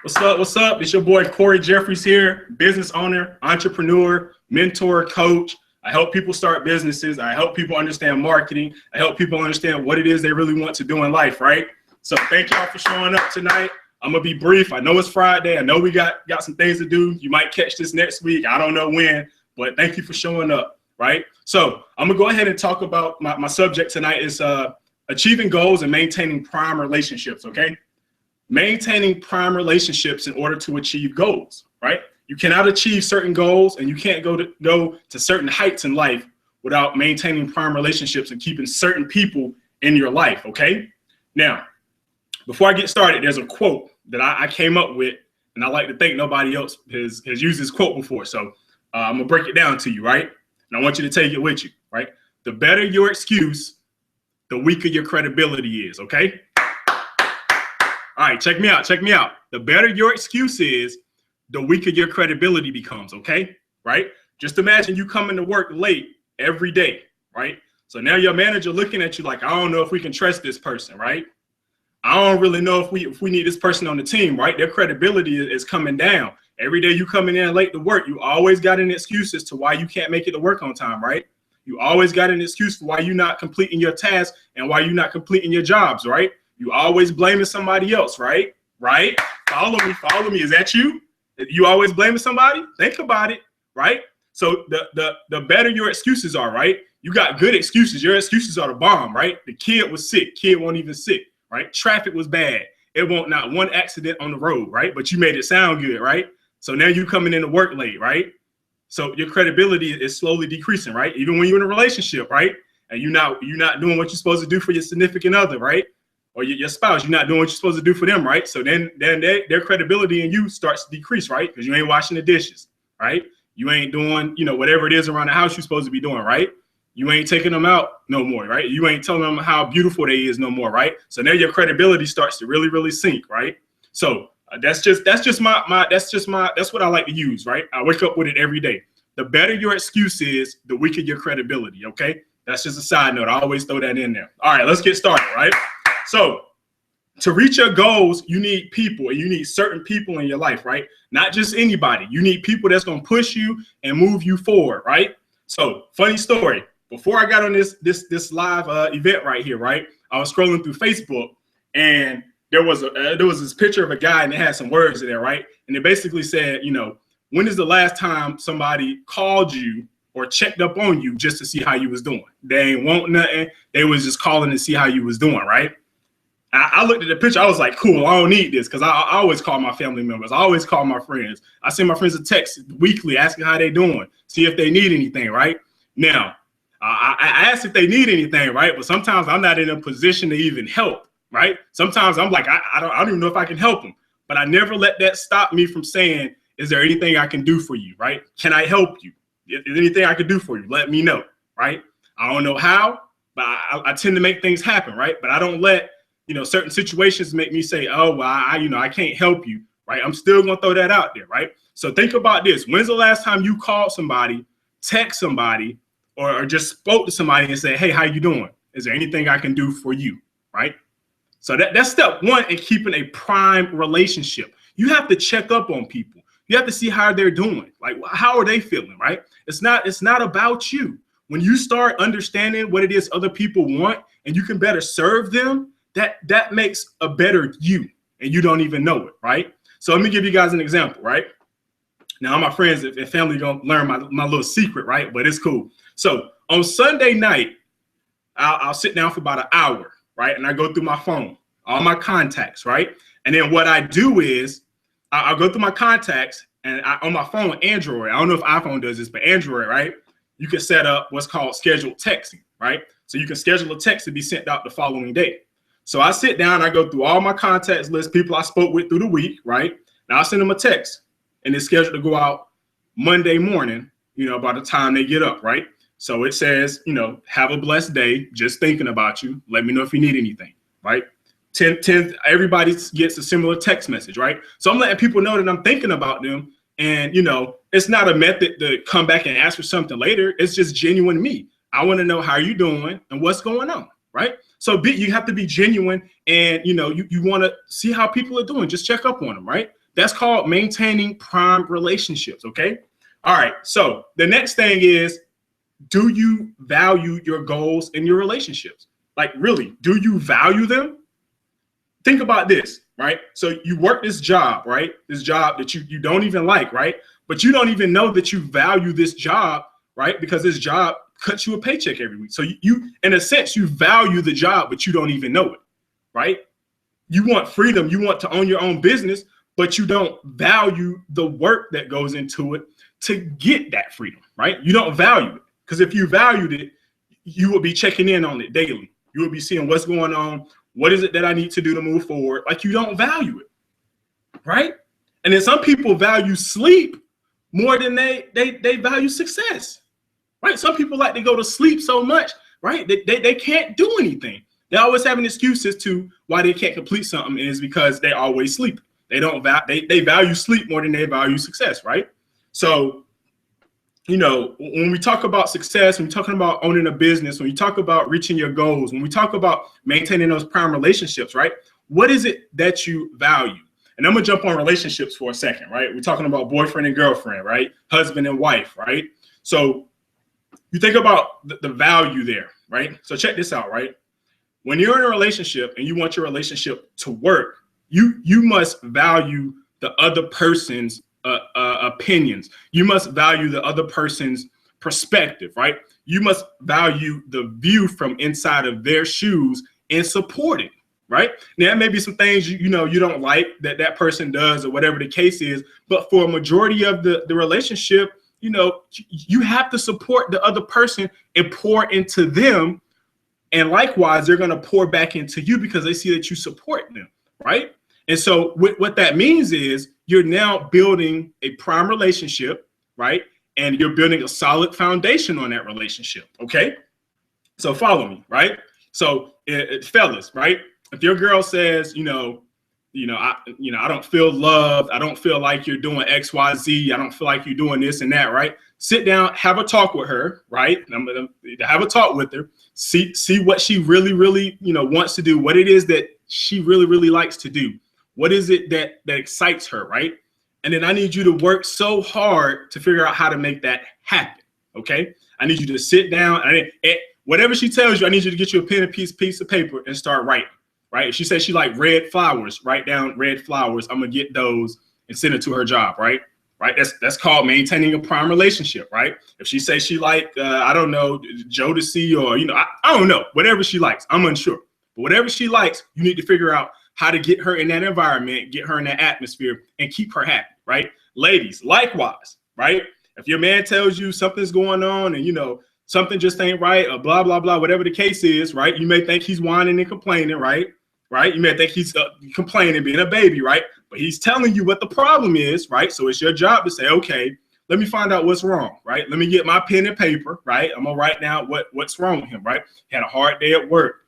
What's up? What's up? It's your boy Corey Jeffries here, business owner, entrepreneur, mentor, coach. I help people start businesses. I help people understand marketing. I help people understand what it is they really want to do in life, right? So thank y'all for showing up tonight. I'm going to be brief. I know it's Friday. I know we got some things to do. You might catch this next week. I don't know when, but thank you for showing up, right? So I'm going to go ahead and talk about my subject tonight is achieving goals and maintaining prime relationships, okay? Maintaining prime relationships in order to achieve goals, right? You cannot achieve certain goals and you can't go to certain heights in life without maintaining prime relationships and keeping certain people in your life, okay? Now, before I get started, there's a quote that I came up with, and I like to think nobody else has used this quote before. So I'm gonna break it down to you, right? And I want you to take it with you, right? The better your excuse, the weaker your credibility is, okay? All right, check me out. The better your excuse is, the weaker your credibility becomes, okay? Right? Just imagine you coming to work late every day, right? So now your manager looking at you like, I don't know if we can trust this person, right? I don't really know if we need this person on the team, right? Their credibility is coming down. Every day you coming in late to work, you always got an excuse as to why you can't make it to work on time, right? You always got an excuse for why you're not completing your tasks and why you're not completing your jobs, right? You always blaming somebody else, right? Right? Follow me. Is that you? You always blaming somebody? Think about it, right? So the better your excuses are, right? You got good excuses. Your excuses are the bomb, right? The kid was sick. Kid wasn't even sick, right? Traffic was bad. It won't not one accident on the road, right? But you made it sound good, right? So now you coming into work late, right? So your credibility is slowly decreasing, right? Even when you're in a relationship, right? And you're not doing what you're supposed to do for your significant other, right? Or your spouse, you're not doing what you're supposed to do for them, right? So then their credibility in you starts to decrease, right? Because you ain't washing the dishes, right? You ain't doing, whatever it is around the house you're supposed to be doing, right? You ain't taking them out no more, right? You ain't telling them how beautiful they is no more, right? So now your credibility starts to really, really sink, right? So that's what I like to use, right? I wake up with it every day. The better your excuse is, the weaker your credibility, okay? That's just a side note. I always throw that in there. All right, let's get started, right? So to reach your goals, you need people, and you need certain people in your life, right? Not just anybody. You need people that's going to push you and move you forward, right? So funny story. Before I got on this live event right here, right? I was scrolling through Facebook, and there was this picture of a guy, and it had some words in there, right? And it basically said, when is the last time somebody called you or checked up on you just to see how you was doing? They ain't want nothing. They was just calling to see how you was doing, right? I looked at the picture. I was like, cool, I don't need this, because I always call my family members. I always call my friends. I send my friends a text weekly asking how they doing, see if they need anything, right? Now, I ask if they need anything, right? But sometimes I'm not in a position to even help, right? Sometimes I'm like, I don't even know if I can help them. But I never let that stop me from saying, is there anything I can do for you, right? Can I help you? Is there anything I can do for you? Let me know, right? I don't know how, but I tend to make things happen, right? But I don't let certain situations make me say, oh, well, I can't help you, right? I'm still going to throw that out there, right? So think about this. When's the last time you called somebody, text somebody, or just spoke to somebody and said, hey, how you doing? Is there anything I can do for you, right? So that's step one in keeping a prime relationship. You have to check up on people. You have to see how they're doing. Like, how are they feeling, right? It's not about you. When you start understanding what it is other people want and you can better serve them, that makes a better you, and you don't even know it, right? So let me give you guys an example, right? Now, my friends and family gonna learn my little secret, right? But it's cool. So on Sunday night, I'll sit down for about an hour, right? And I go through my phone, all my contacts, right? And then what I do is I'll go through my contacts, and on my phone, Android, I don't know if iPhone does this, but Android, right? You can set up what's called scheduled texting, right? So you can schedule a text to be sent out the following day. So I sit down, I go through all my contacts list, people I spoke with through the week, right? Now I send them a text, and it's scheduled to go out Monday morning, by the time they get up, right? So it says, have a blessed day, just thinking about you. Let me know if you need anything, right? 10, everybody gets a similar text message, right? So I'm letting people know that I'm thinking about them, and, it's not a method to come back and ask for something later. It's just genuine me. I want to know how you're doing and what's going on, right? So you have to be genuine, and you want to see how people are doing. Just check up on them, right? That's called maintaining prime relationships, okay? All right, so the next thing is, do you value your goals in your relationships? Like, really, do you value them? Think about this, right? So you work this job, right? This job that you don't even like, right? But you don't even know that you value this job, right? Because this job cuts you a paycheck every week. So you in a sense, you value the job, but you don't even know it, right? You want freedom, you want to own your own business, but you don't value the work that goes into it to get that freedom, right? You don't value it, because if you valued it, you would be checking in on it daily. You would be seeing what's going on. What is it that I need to do to move forward? Like, you don't value it, right? And then some people value sleep more than they value success, right? Some people like to go to sleep so much, right? They can't do anything. They always having excuses to why they can't complete something, and it's because they always sleep. They don't they value sleep more than they value success, right? So, you know, when we talk about success, when we're talking about owning a business, when we talk about reaching your goals, when we talk about maintaining those prime relationships, right? What is it that you value? And I'm gonna jump on relationships for a second, right? We're talking about boyfriend and girlfriend, right? Husband and wife, right? So you think about the value there, right? So check this out, right? When you're in a relationship and you want your relationship to work, you must value the other person's opinions. You must value the other person's perspective, right? You must value the view from inside of their shoes and support it, right? Now, there may be some things you know you don't like that person does or whatever the case is, but for a majority of the relationship, you know, you have to support the other person and pour into them, and likewise, they're going to pour back into you because they see that you support them, right? And so what that means is you're now building a prime relationship, right? And you're building a solid foundation on that relationship, okay? So follow me, right? So fellas, right? If your girl says, I don't feel loved, I don't feel like you're doing X, Y, Z, I don't feel like you're doing this and that, right? Sit down, have a talk with her, right? I'm gonna have a talk with her, see what she really, wants to do, what it is that she really likes to do. What is it that excites her, right? And then I need you to work so hard to figure out how to make that happen, okay? I need you to sit down, and whatever she tells you, I need you to get you a pen and piece of paper and start writing, right? If she says she like red flowers, write down red flowers. I'm gonna get those and send it to her job, right? Right. That's called maintaining a prime relationship, right? If she says she like, I don't know, Jodeci, or, I don't know, whatever she likes, I'm unsure. But whatever she likes, you need to figure out how to get her in that environment, get her in that atmosphere, and keep her happy, right? Ladies, likewise, right? If your man tells you something's going on and, something just ain't right, or blah, blah, blah, whatever the case is, right? You may think he's whining and complaining, right? You may think he's complaining, being a baby, right? But he's telling you what the problem is, right? So it's your job to say, okay, let me find out what's wrong, right? Let me get my pen and paper, right? I'm gonna write down what's wrong with him, right? He had a hard day at work,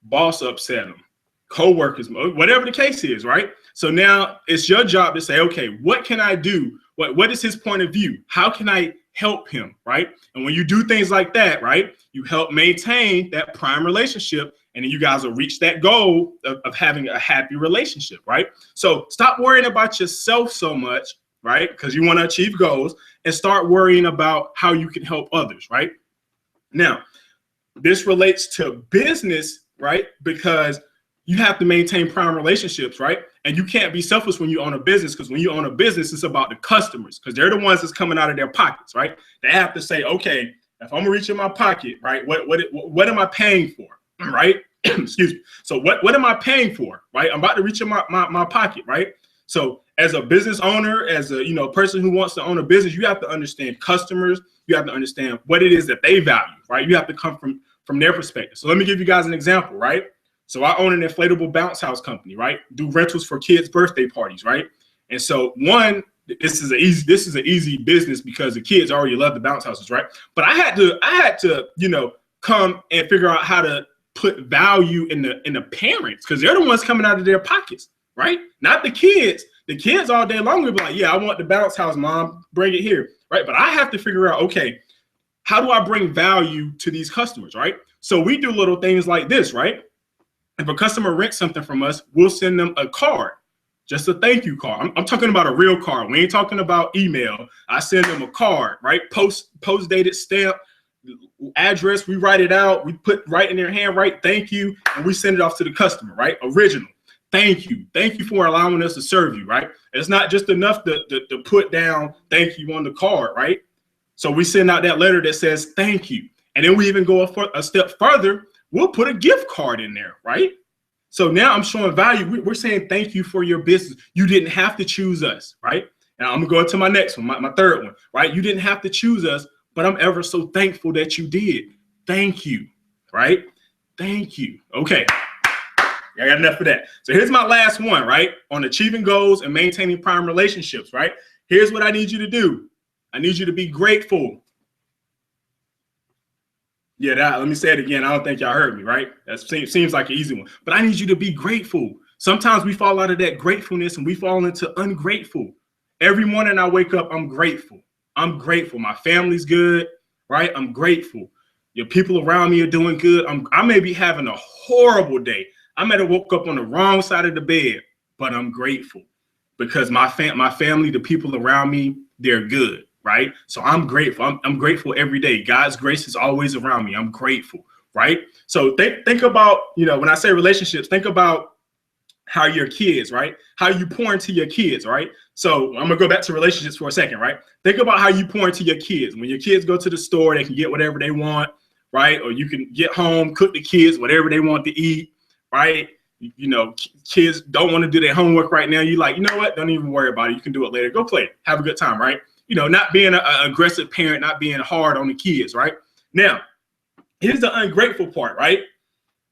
boss upset him, co-workers, whatever the case is, right? So now it's your job to say, okay, what can I do? What is his point of view? How can I help him, right? And when you do things like that, right, you help maintain that prime relationship, and then you guys will reach that goal of having a happy relationship, right? So stop worrying about yourself so much, right? Because you want to achieve goals, and start worrying about how you can help others, right? Now, this relates to business, right? Because you have to maintain prime relationships, right? And you can't be selfish when you own a business, because when you own a business, it's about the customers, because they're the ones that's coming out of their pockets, right? They have to say, okay, if I'm gonna reach in my pocket, right, what am I paying for, right? Excuse me. So what am I paying for, right? I'm about to reach in my pocket, right? So as a business owner, as a person who wants to own a business, you have to understand customers. You have to understand what it is that they value, right? You have to come from their perspective. So let me give you guys an example, right? So I own an inflatable bounce house company, right? Do rentals for kids' birthday parties, right? And so this is an easy business because the kids already love the bounce houses, right? But I had to come and figure out how to put value in the parents, because they're the ones coming out of their pockets, right? Not the kids. The kids all day long will be like, yeah, I want the bounce house, mom, bring it here, right? But I have to figure out, okay, how do I bring value to these customers, right? So we do little things like this, right? If a customer rents something from us, we'll send them a card, Just a thank you card. I'm talking about a real card. We ain't talking about email. I send them a card, right? Post dated stamp, address. We write it out. We put right in their hand, right? Thank you, and we send it off to the customer, right? Original. Thank you. Thank you for allowing us to serve you, right? It's not just enough to put down thank you on the card, right? So we send out that letter that says thank you, and then we even go a step further. We'll put a gift card in there, right? So now I'm showing value. We're saying thank you for your business. You didn't have to choose us, right? Now I'm gonna go to my next one, my third one, right? You didn't have to choose us, but I'm ever so thankful that you did. Thank you, right? Thank you. Okay, I got enough of that. So here's my last one, right? On achieving goals and maintaining prime relationships, right? Here's what I need you to do. I need you to be grateful. Yeah, let me say it again. I don't think y'all heard me, right? That seems like an easy one. But I need you to be grateful. Sometimes we fall out of that gratefulness and we fall into ungrateful. Every morning I wake up, I'm grateful. I'm grateful. My family's good, right? I'm grateful. Your people around me are doing good. I may be having a horrible day. I might have woke up on the wrong side of the bed, but I'm grateful because my family, the people around me, they're good. Right? So I'm grateful. I'm grateful every day. God's grace is always around me. I'm grateful. Right? So think about, when I say relationships, think about how your kids, right? How you pour into your kids, right? So I'm gonna go back to relationships for a second, right? Think about how you pour into your kids. When your kids go to the store, they can get whatever they want, right? Or you can get home, cook the kids whatever they want to eat, right? Kids don't want to do their homework right now. You like, you know what? Don't even worry about it. You can do it later. Go play. Have a good time, right? Not being an aggressive parent, not being hard on the kids, right? Now, here's the ungrateful part, right?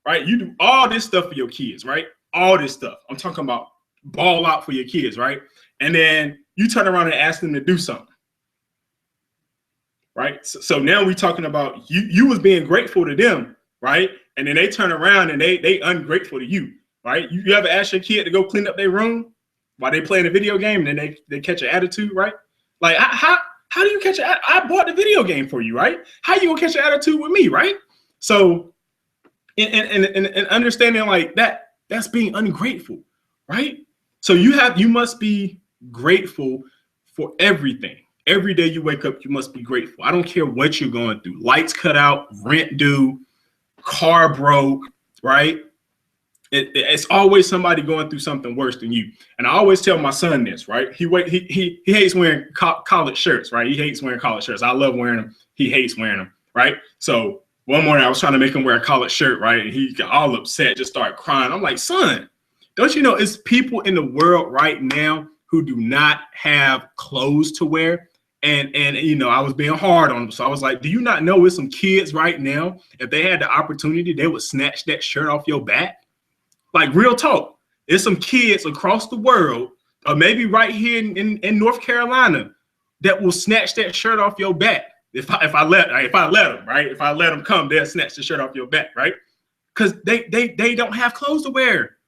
Right? You do all this stuff for your kids, right? All this stuff. I'm talking about ball out for your kids, right? And then you turn around and ask them to do something, right? So now we're talking about you was being grateful to them, right? And then they turn around and they ungrateful to you, right? You ever ask your kid to go clean up their room while they playing a video game and then they catch an attitude, right? Like, how do you catch an? I bought the video game for you, right? How you gonna catch an attitude with me, right? So, and understanding like that's being ungrateful, right? So you must be grateful for everything. Every day you wake up, you must be grateful. I don't care what you're going through. Lights cut out, rent due, car broke, right? It's always somebody going through something worse than you. And I always tell my son this, right? He hates wearing collared shirts, right? He hates wearing collared shirts. I love wearing them. He hates wearing them, right? So one morning I was trying to make him wear a collared shirt, right? And he got all upset, just started crying. I'm like, son, don't you know it's people in the world right now who do not have clothes to wear? And I was being hard on them. So I was like, do you not know it's some kids right now, if they had the opportunity, they would snatch that shirt off your back? Like, real talk. There's some kids across the world, or maybe right here in North Carolina, that will snatch that shirt off your back. If I let them, right? If I let them come, they'll snatch the shirt off your back, right? Because they don't have clothes to wear,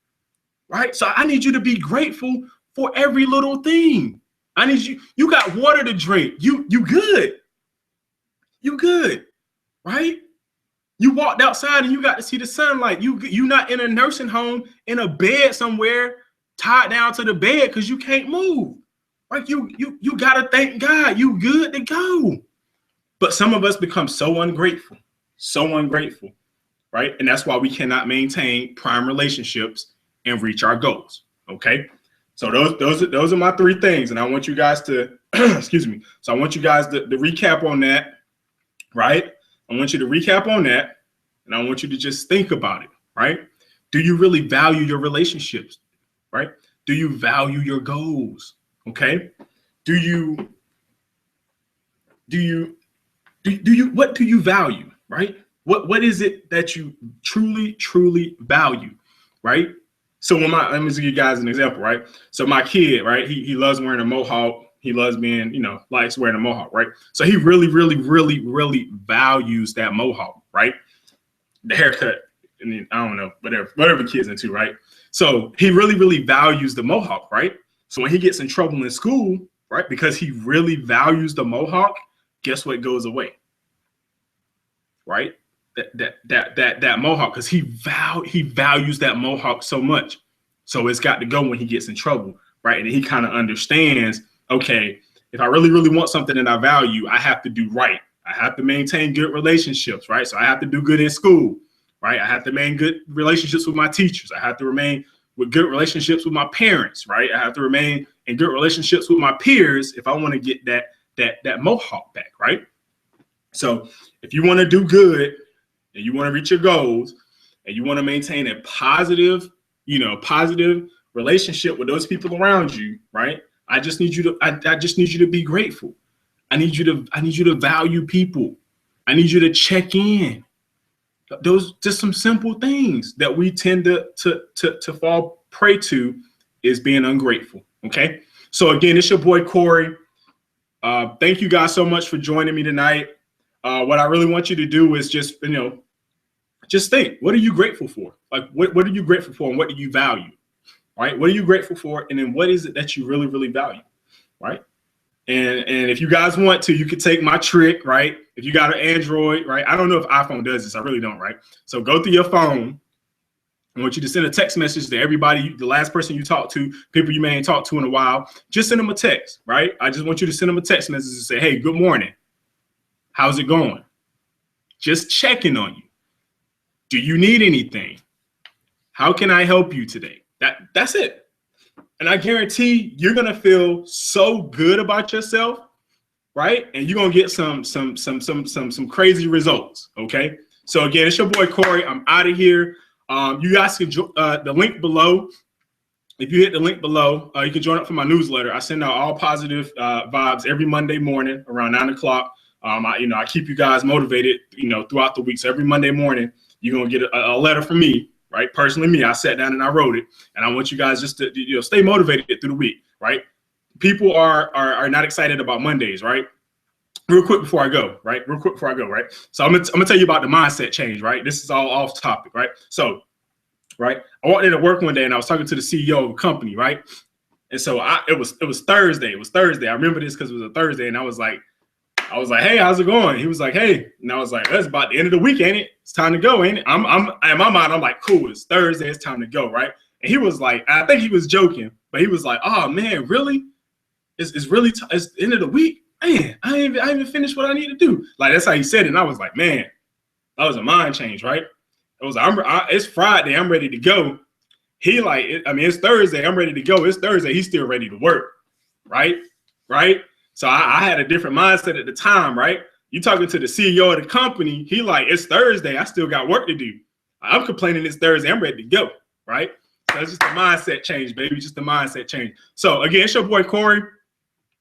right? So I need you to be grateful for every little thing. I need you got water to drink. You good. You good, right? You walked outside and you got to see the sunlight. You not in a nursing home in a bed somewhere, tied down to the bed because you can't move. Like you gotta thank God. You good to go. But some of us become so ungrateful, right? And that's why we cannot maintain prime relationships and reach our goals. Okay. So those are my three things, and I want you guys to excuse me. So I want you guys to recap on that, right? I want you to recap on that, and I want you to just think about it, right? Do you really value your relationships, right? Do you value your goals? Okay. What do you value, right? What is it that you truly value, right? So let me give you guys an example, right? So my kid, right? He loves wearing a mohawk. He loves being, likes wearing a mohawk, right? So he really values that mohawk, right? The haircut, and then, I don't know, whatever the kid's into, right? So he really values the mohawk, right? So when he gets in trouble in school, right, because he really values the mohawk, guess what goes away, right? That mohawk, because he values that mohawk so much. So it's got to go when he gets in trouble, right? And he kind of understands, okay, if I really, really want something that I value, I have to do right. I have to maintain good relationships, right? So I have to do good in school, right? I have to maintain good relationships with my teachers. I have to remain with good relationships with my parents, right? I have to remain in good relationships with my peers if I want to get that mohawk back, right? So if you want to do good and you want to reach your goals and you want to maintain a positive, positive relationship with those people around you, right? I just need you to be grateful. I need you to value people. I need you to check in. Those just some simple things that we tend to fall prey to is being ungrateful. Okay. So again, it's your boy Corey. Thank you guys so much for joining me tonight. What I really want you to do is just think, what are you grateful for? Like, what are you grateful for and what do you value? Right? What are you grateful for? And then what is it that you really, really value? Right? And if you guys want to, you could take my trick, right? If you got an Android, right? I don't know if iPhone does this. I really don't, right? So go through your phone. I want you to send a text message to everybody, the last person you talk to, people you may ain't talked to in a while. Just send them a text, right? I just want you to send them a text message and say, hey, good morning. How's it going? Just checking on you. Do you need anything? How can I help you today? That's it. And I guarantee you're gonna feel so good about yourself, right? And you're gonna get some crazy results. Okay. So again, it's your boy Corey. I'm out of here. You guys can the link below. If you hit the link below, you can join up for my newsletter. I send out all positive vibes every Monday morning around 9 o'clock. I keep you guys motivated, throughout the week. So every Monday morning, you're gonna get a letter from me. Right, personally, me, I sat down and I wrote it, and I want you guys just to stay motivated through the week. Right, people are not excited about Mondays. Right, real quick before I go. Right, So I'm gonna tell you about the mindset change. Right, this is all off topic. Right, so I walked into work one day and I was talking to the CEO of a company. Right, and so it was Thursday. It was Thursday. I remember this because it was a Thursday, and I was like, hey, how's it going? He was like, hey, and I was like, that's about the end of the week, ain't it? It's time to go, ain't it? I'm in my mind, I'm like, cool, it's Thursday, it's time to go, right? And he was like, I think he was joking, but he was like, oh man, really? It's really it's the end of the week, man. I ain't even finished what I need to do. Like that's how he said it, and I was like, man, that was a mind change, right? It was it's Friday, I'm ready to go. He like, it's Thursday, I'm ready to go. It's Thursday, he's still ready to work, right? So I had a different mindset at the time, right? You talking to the CEO of the company, he like, it's Thursday, I still got work to do. I'm complaining it's Thursday, I'm ready to go, right? So it's just a mindset change, baby, just a mindset change. So again, it's your boy Corey,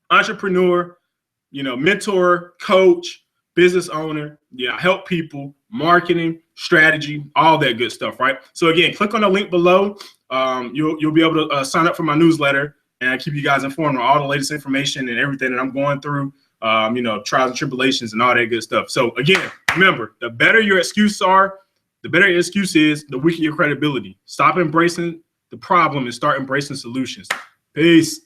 entrepreneur, mentor, coach, business owner, I help people, marketing, strategy, all that good stuff, right? So again, click on the link below. You'll be able to sign up for my newsletter. And I keep you guys informed on all the latest information and everything that I'm going through, trials and tribulations and all that good stuff. So again, remember, the better your excuses are, the better your excuse is, the weaker your credibility. Stop embracing the problem and start embracing solutions. Peace.